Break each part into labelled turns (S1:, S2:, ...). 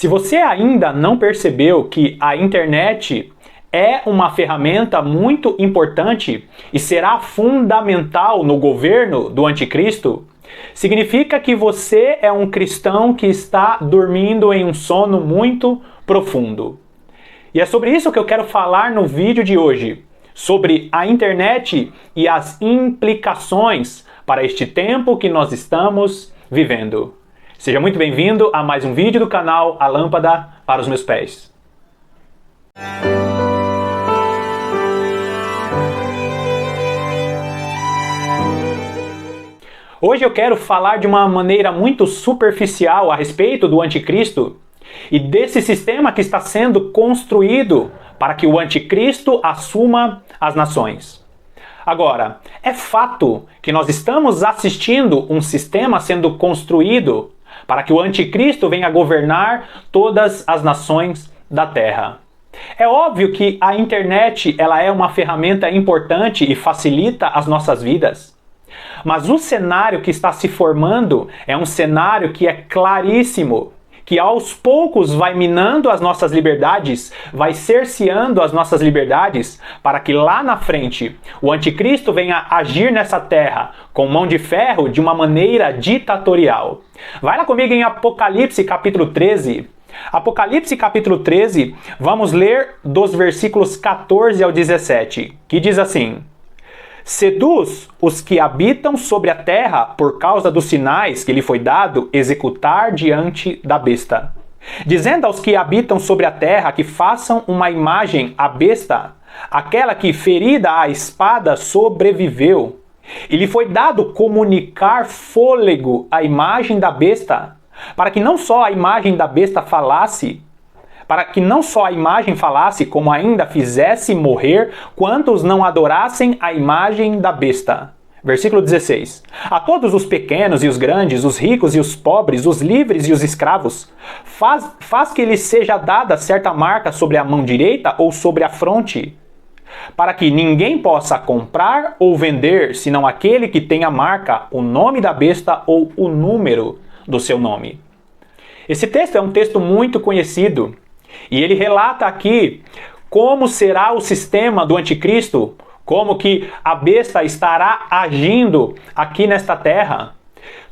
S1: Se você ainda não percebeu que a internet é uma ferramenta muito importante e será fundamental no governo do anticristo, significa que você é um cristão que está dormindo em um sono muito profundo. E é sobre isso que eu quero falar no vídeo de hoje, sobre a internet e as implicações para este tempo que nós estamos vivendo. Seja muito bem-vindo a mais um vídeo do canal A Lâmpada para os Meus Pés. Hoje eu quero falar de uma maneira muito superficial a respeito do anticristo e desse sistema que está sendo construído para que o anticristo assuma as nações. Agora, é fato que nós estamos assistindo um sistema sendo construído para que o anticristo venha governar todas as nações da Terra. É óbvio que a internet ela é uma ferramenta importante e facilita as nossas vidas. Mas o cenário que está se formando é um cenário que é claríssimo, que aos poucos vai minando as nossas liberdades, vai cerceando as nossas liberdades, para que lá na frente o anticristo venha agir nessa terra com mão de ferro de uma maneira ditatorial. Vai lá comigo em Apocalipse capítulo 13. Apocalipse capítulo 13, vamos ler dos versículos 14 ao 17, que diz assim: Seduz os que habitam sobre a terra por causa dos sinais que lhe foi dado executar diante da besta. Dizendo aos que habitam sobre a terra que façam uma imagem à besta, aquela que ferida à espada sobreviveu. E lhe foi dado comunicar fôlego à imagem da besta, para que não só a imagem da besta falasse, como ainda fizesse morrer quantos não adorassem a imagem da besta. Versículo 16. A todos os pequenos e os grandes, os ricos e os pobres, os livres e os escravos, faz que lhes seja dada certa marca sobre a mão direita ou sobre a fronte, para que ninguém possa comprar ou vender, senão aquele que tem a marca, o nome da besta ou o número do seu nome. Esse texto é um texto muito conhecido. E ele relata aqui como será o sistema do anticristo, como que a besta estará agindo aqui nesta terra.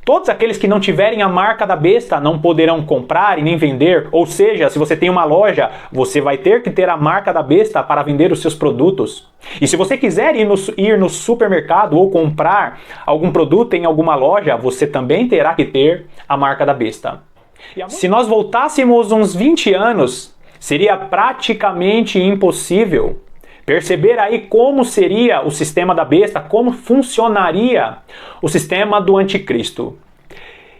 S1: Todos aqueles que não tiverem a marca da besta não poderão comprar e nem vender. Ou seja, se você tem uma loja, você vai ter que ter a marca da besta para vender os seus produtos. E se você quiser ir no supermercado ou comprar algum produto em alguma loja, você também terá que ter a marca da besta. Se nós voltássemos uns 20 anos, seria praticamente impossível perceber aí como seria o sistema da besta, como funcionaria o sistema do anticristo.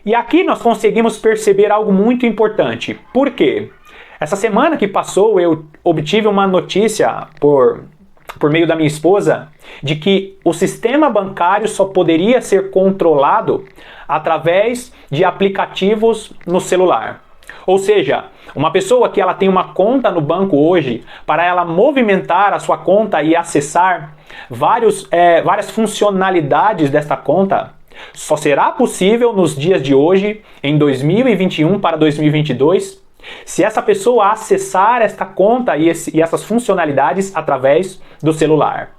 S1: E aqui nós conseguimos perceber algo muito importante. Por quê? Essa semana que passou eu obtive uma notícia por meio da minha esposa, de que o sistema bancário só poderia ser controlado através de aplicativos no celular. Ou seja, uma pessoa que ela tem uma conta no banco hoje, para ela movimentar a sua conta e acessar várias funcionalidades desta conta, só será possível nos dias de hoje, em 2021 para 2022, se essa pessoa acessar esta conta e essas funcionalidades através do celular.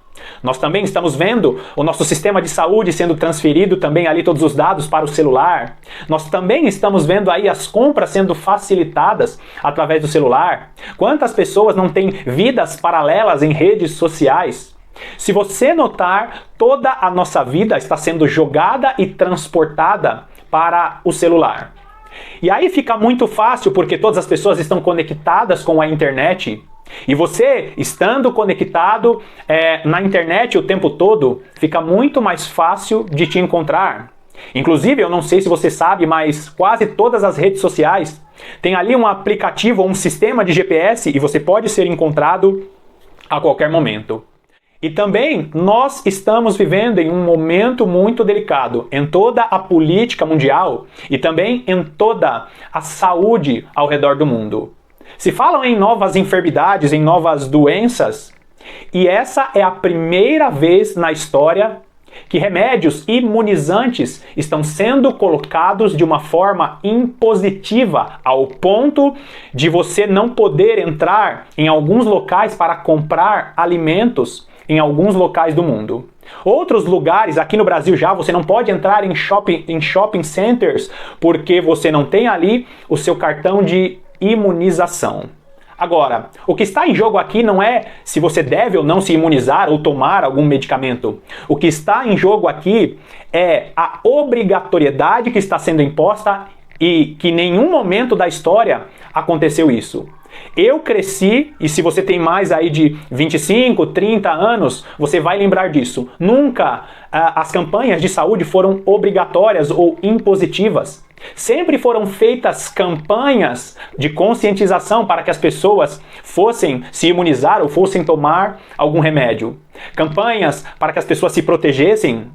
S1: Nós também estamos vendo o nosso sistema de saúde sendo transferido também ali todos os dados para o celular. Nós também estamos vendo aí as compras sendo facilitadas através do celular. Quantas pessoas não têm vidas paralelas em redes sociais? Se você notar, toda a nossa vida está sendo jogada e transportada para o celular. E aí fica muito fácil porque todas as pessoas estão conectadas com a internet. E você, estando conectado na internet o tempo todo, fica muito mais fácil de te encontrar. Inclusive, eu não sei se você sabe, mas quase todas as redes sociais têm ali um aplicativo ou um sistema de GPS e você pode ser encontrado a qualquer momento. E também nós estamos vivendo em um momento muito delicado em toda a política mundial e também em toda a saúde ao redor do mundo. Se falam em novas enfermidades, em novas doenças, e essa é a primeira vez na história que remédios imunizantes estão sendo colocados de uma forma impositiva, ao ponto de você não poder entrar em alguns locais para comprar alimentos em alguns locais do mundo. Outros lugares, aqui no Brasil já, você não pode entrar em shopping centers porque você não tem ali o seu cartão de imunização. Agora, o que está em jogo aqui não é se você deve ou não se imunizar ou tomar algum medicamento. O que está em jogo aqui é a obrigatoriedade que está sendo imposta e que em nenhum momento da história aconteceu isso. Eu cresci, e se você tem mais aí de 25, 30 anos, você vai lembrar disso. Nunca as campanhas de saúde foram obrigatórias ou impositivas. Sempre foram feitas campanhas de conscientização para que as pessoas fossem se imunizar ou fossem tomar algum remédio. Campanhas para que as pessoas se protegessem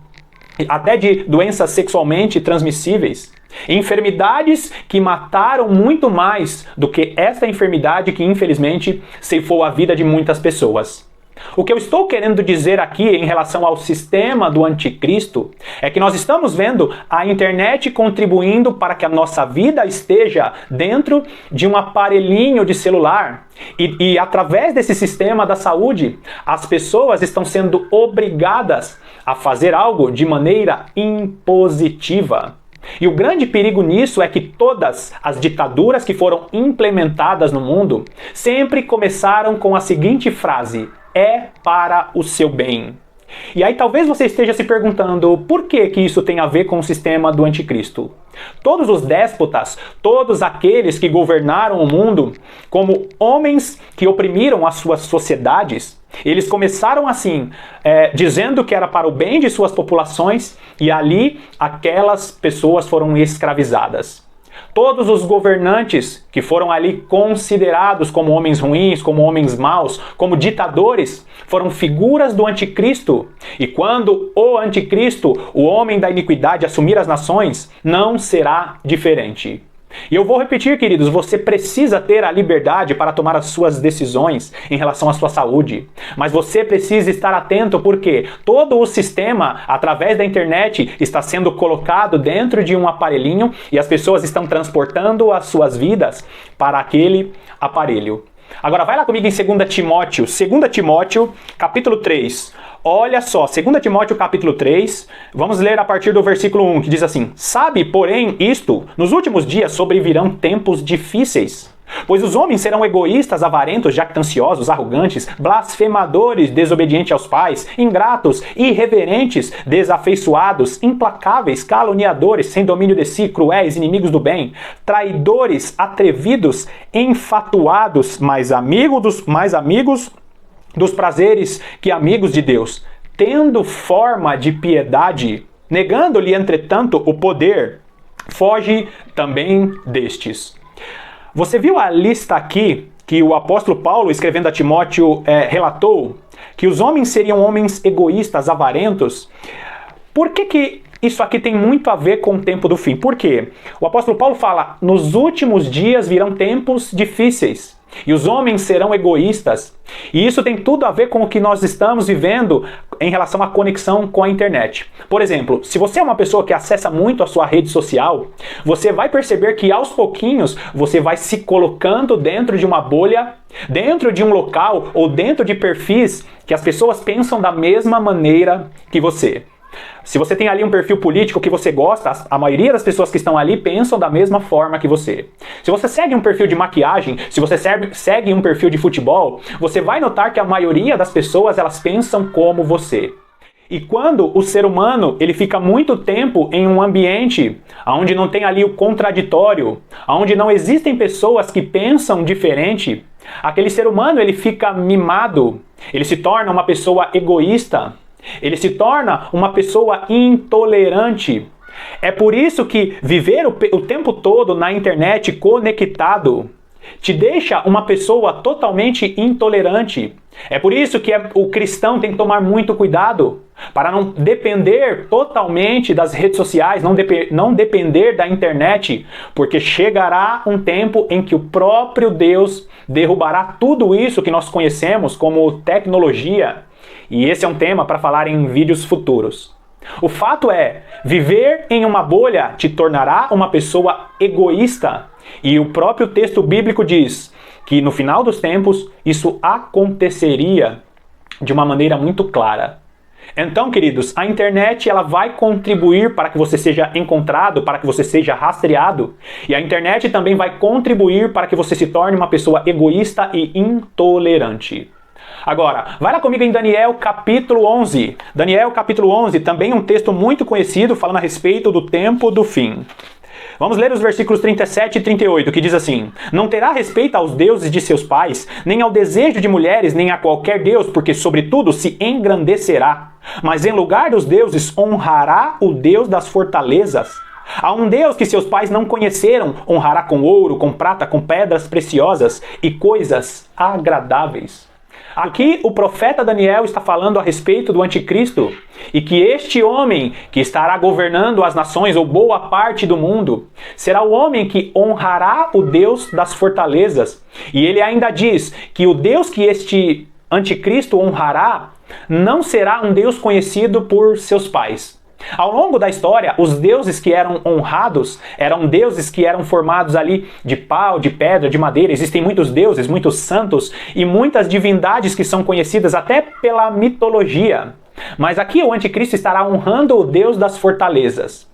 S1: até de doenças sexualmente transmissíveis. Enfermidades que mataram muito mais do que esta enfermidade que infelizmente ceifou a vida de muitas pessoas. O que eu estou querendo dizer aqui em relação ao sistema do anticristo é que nós estamos vendo a internet contribuindo para que a nossa vida esteja dentro de um aparelhinho de celular. E através desse sistema da saúde, as pessoas estão sendo obrigadas a fazer algo de maneira impositiva. E o grande perigo nisso é que todas as ditaduras que foram implementadas no mundo sempre começaram com a seguinte frase: é para o seu bem. E aí talvez você esteja se perguntando por que isso tem a ver com o sistema do anticristo. Todos os déspotas, todos aqueles que governaram o mundo como homens que oprimiram as suas sociedades, eles começaram assim, dizendo que era para o bem de suas populações, e ali aquelas pessoas foram escravizadas. Todos os governantes que foram ali considerados como homens ruins, como homens maus, como ditadores, foram figuras do anticristo. E quando o anticristo, o homem da iniquidade, assumir as nações, não será diferente. E eu vou repetir, queridos, você precisa ter a liberdade para tomar as suas decisões em relação à sua saúde. Mas você precisa estar atento porque todo o sistema, através da internet, está sendo colocado dentro de um aparelhinho e as pessoas estão transportando as suas vidas para aquele aparelho. Agora vai lá comigo em 2 Timóteo, capítulo 3. Olha só, 2 Timóteo capítulo 3, vamos ler a partir do versículo 1, que diz assim: sabe, porém, isto, nos últimos dias sobrevirão tempos difíceis. Pois os homens serão egoístas, avarentos, jactanciosos, arrogantes, blasfemadores, desobedientes aos pais, ingratos, irreverentes, desafeiçoados, implacáveis, caluniadores, sem domínio de si, cruéis, inimigos do bem, traidores, atrevidos, enfatuados, mais amigos dos prazeres que amigos de Deus, tendo forma de piedade, negando-lhe, entretanto, o poder, foge também destes. Você viu a lista aqui que o apóstolo Paulo, escrevendo a Timóteo, relatou? Que os homens seriam homens egoístas, avarentos. Por que isso aqui tem muito a ver com o tempo do fim? Por quê? O apóstolo Paulo fala: nos últimos dias virão tempos difíceis. E os homens serão egoístas. E isso tem tudo a ver com o que nós estamos vivendo em relação à conexão com a internet. Por exemplo, se você é uma pessoa que acessa muito a sua rede social, você vai perceber que aos pouquinhos você vai se colocando dentro de uma bolha, dentro de um local ou dentro de perfis que as pessoas pensam da mesma maneira que você. Se você tem ali um perfil político que você gosta, a maioria das pessoas que estão ali pensam da mesma forma que você. Se você segue um perfil de maquiagem, se você segue um perfil de futebol, você vai notar que a maioria das pessoas, elas pensam como você. E quando o ser humano ele fica muito tempo em um ambiente onde não tem ali o contraditório, onde não existem pessoas que pensam diferente, aquele ser humano ele fica mimado, ele se torna uma pessoa egoísta. Ele se torna uma pessoa intolerante. É por isso que viver o tempo todo na internet conectado te deixa uma pessoa totalmente intolerante. É por isso que o cristão tem que tomar muito cuidado para não depender totalmente das redes sociais, não depender da internet, porque chegará um tempo em que o próprio Deus derrubará tudo isso que nós conhecemos como tecnologia. E esse é um tema para falar em vídeos futuros. O fato é, viver em uma bolha te tornará uma pessoa egoísta. E o próprio texto bíblico diz que no final dos tempos isso aconteceria de uma maneira muito clara. Então, queridos, a internet ela vai contribuir para que você seja encontrado, para que você seja rastreado. E a internet também vai contribuir para que você se torne uma pessoa egoísta e intolerante. Agora, vai lá comigo em Daniel capítulo 11. Daniel capítulo 11, também um texto muito conhecido, falando a respeito do tempo do fim. Vamos ler os versículos 37 e 38, que diz assim: Não terá respeito aos deuses de seus pais, nem ao desejo de mulheres, nem a qualquer deus, porque sobretudo se engrandecerá. Mas em lugar dos deuses honrará o Deus das fortalezas. A um Deus que seus pais não conheceram, honrará com ouro, com prata, com pedras preciosas e coisas agradáveis. Aqui o profeta Daniel está falando a respeito do anticristo e que este homem que estará governando as nações ou boa parte do mundo será o homem que honrará o Deus das fortalezas. E ele ainda diz que o Deus que este anticristo honrará não será um Deus conhecido por seus pais. Ao longo da história, os deuses que eram honrados eram deuses que eram formados ali de pau, de pedra, de madeira. Existem muitos deuses, muitos santos e muitas divindades que são conhecidas até pela mitologia. Mas aqui o anticristo estará honrando o Deus das fortalezas.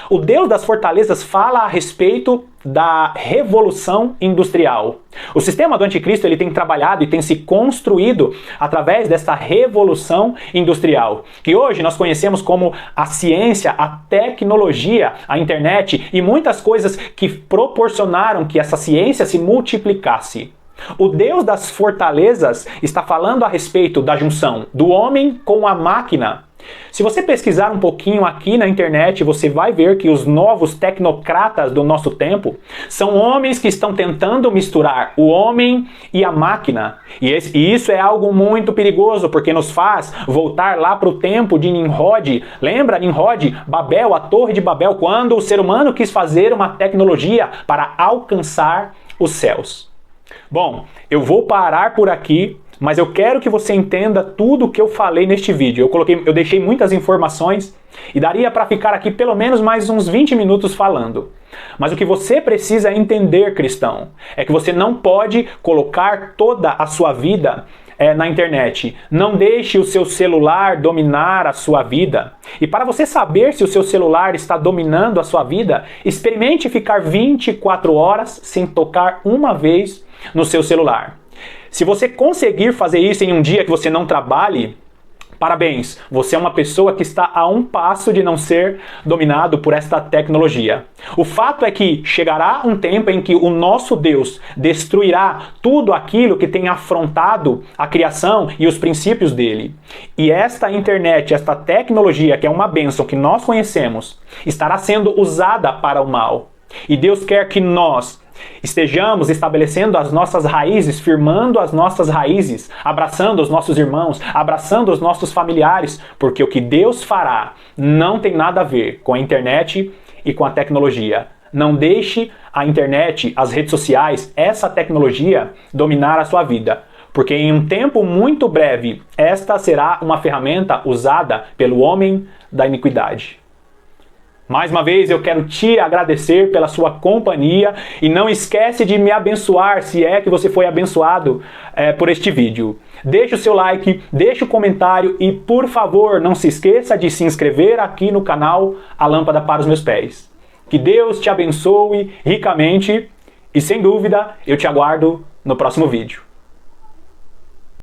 S1: O Deus das fortalezas fala a respeito da revolução industrial. O sistema do anticristo ele tem trabalhado e tem se construído através desta revolução industrial, que hoje nós conhecemos como a ciência, a tecnologia, a internet e muitas coisas que proporcionaram que essa ciência se multiplicasse. O Deus das fortalezas está falando a respeito da junção do homem com a máquina. Se você pesquisar um pouquinho aqui na internet, você vai ver que os novos tecnocratas do nosso tempo são homens que estão tentando misturar o homem e a máquina. E isso é algo muito perigoso, porque nos faz voltar lá para o tempo de Nimrod. Lembra Nimrod, Babel, a Torre de Babel, quando o ser humano quis fazer uma tecnologia para alcançar os céus. Bom, eu vou parar por aqui. Mas eu quero que você entenda tudo o que eu falei neste vídeo. Eu deixei muitas informações e daria para ficar aqui pelo menos mais uns 20 minutos falando. Mas o que você precisa entender, cristão, é que você não pode colocar toda a sua vida na internet. Não deixe o seu celular dominar a sua vida. E para você saber se o seu celular está dominando a sua vida, experimente ficar 24 horas sem tocar uma vez no seu celular. Se você conseguir fazer isso em um dia que você não trabalhe, parabéns, você é uma pessoa que está a um passo de não ser dominado por esta tecnologia. O fato é que chegará um tempo em que o nosso Deus destruirá tudo aquilo que tem afrontado a criação e os princípios dele. E esta internet, esta tecnologia, que é uma bênção que nós conhecemos, estará sendo usada para o mal. E Deus quer que nós estejamos estabelecendo as nossas raízes, firmando as nossas raízes, abraçando os nossos irmãos, abraçando os nossos familiares, porque o que Deus fará não tem nada a ver com a internet e com a tecnologia. Não deixe a internet, as redes sociais, essa tecnologia dominar a sua vida, porque em um tempo muito breve, esta será uma ferramenta usada pelo homem da iniquidade. Mais uma vez eu quero te agradecer pela sua companhia e não esquece de me abençoar se é que você foi abençoado por este vídeo. Deixe o seu like, deixe o comentário e por favor não se esqueça de se inscrever aqui no canal A Lâmpada para os Meus Pés. Que Deus te abençoe ricamente e sem dúvida eu te aguardo no próximo vídeo.